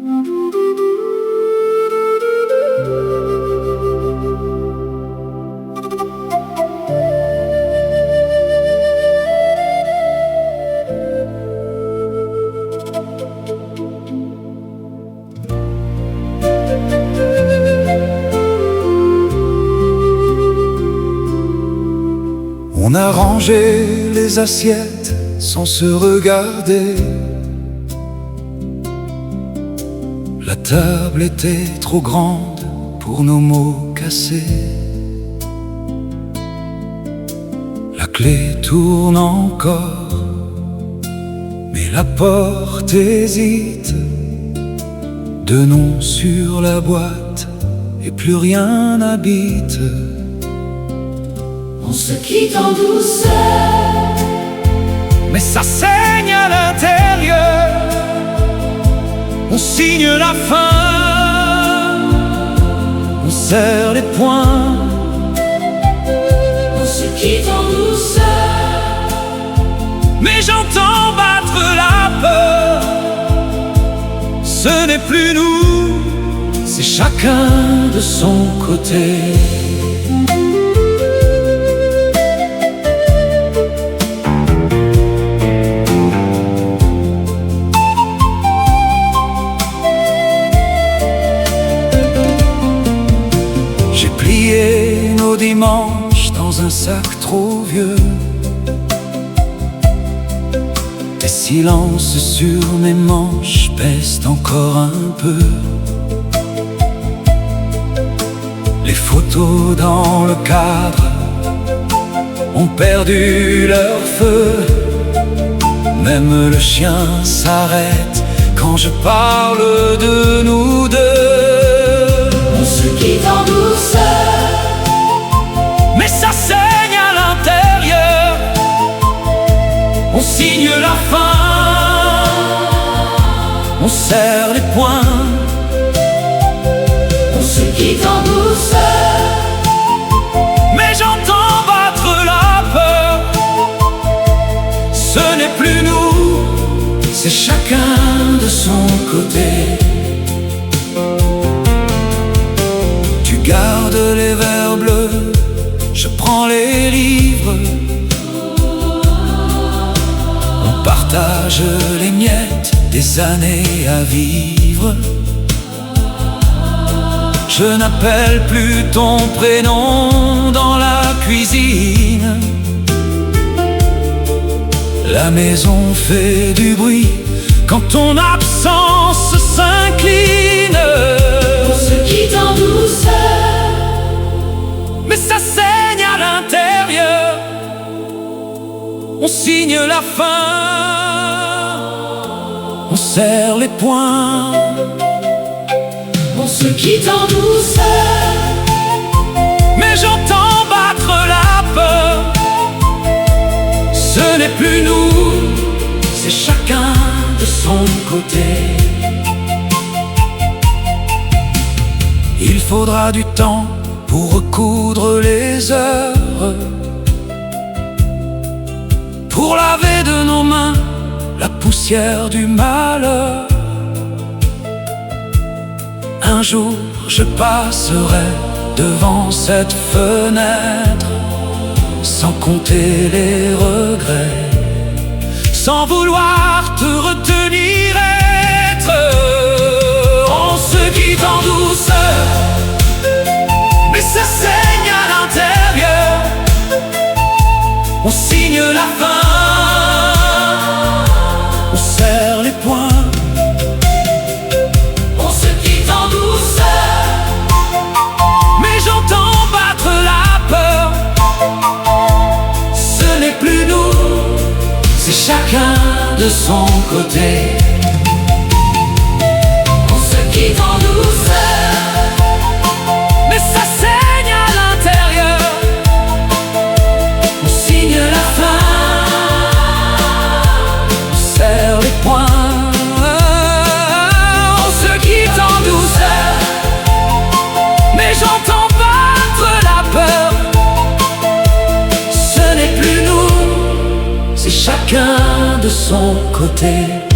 On a rangé les assiettes sans se regarder. La table était trop grande pour nos mots cassés. La clé tourne encore, mais la porte hésite. Deux noms sur la boîte et plus rien n'habite. On se quitte en douceur, mais ça saigne à l'intérieur. On signe la fin, on serre les poings. on se quitte en douceur, Mais j'entends battre la peur. Ce n'est plus nous, c'est chacun de son côté. Plier nos dimanches dans un sac trop vieux. Les silences sur mes manches pèsent encore un peu. Les photos dans le cadre ont perdu leur feu. Même le chien s'arrête quand je parle de nous deux. on se quitte en douceur, Mais ça saigne à l'intérieur. On signe la fin, on serre les poings. on se quitte en douceur, Mais j'entends battre la peur. Ce n'est plus nous, c'est chacun de son côté. Tu gardes les verres bleus, je prends les livres. On partage les miettes des années à vivre. Je n'appelle plus ton prénom dans la cuisine. La maison fait du bruit quand ton absence s'incline. on se quitte en douceur, Mais ça saigne à l'intérieur. On signe la fin, on serre les poings. on se quitte en douceur, Mais j'entends battre la peur. Ce n'est plus nous, c'est chacun de son côté. Il faudra du temps pour recoudre les heures, pour laver de nos mains la poussière du malheur. Un jour je passerai devant cette fenêtre, sans compter les regrets, sans vouloir te retenir être. On se quitte en douceur, mais ça saigne à l'intérieur. On signe la fin, on serre les poings. on se quitte en douceur, Mais j'entends battre la peur. Ce n'est plus nous, c'est chacun de son côté. on se quitte en douceur, Mais ça saigne à l'intérieur. On signe la fin, on serre les poings. On se quitte en douceur, mais j'entends battre la peur. Ce n'est plus nous, c'est chacun de son côté.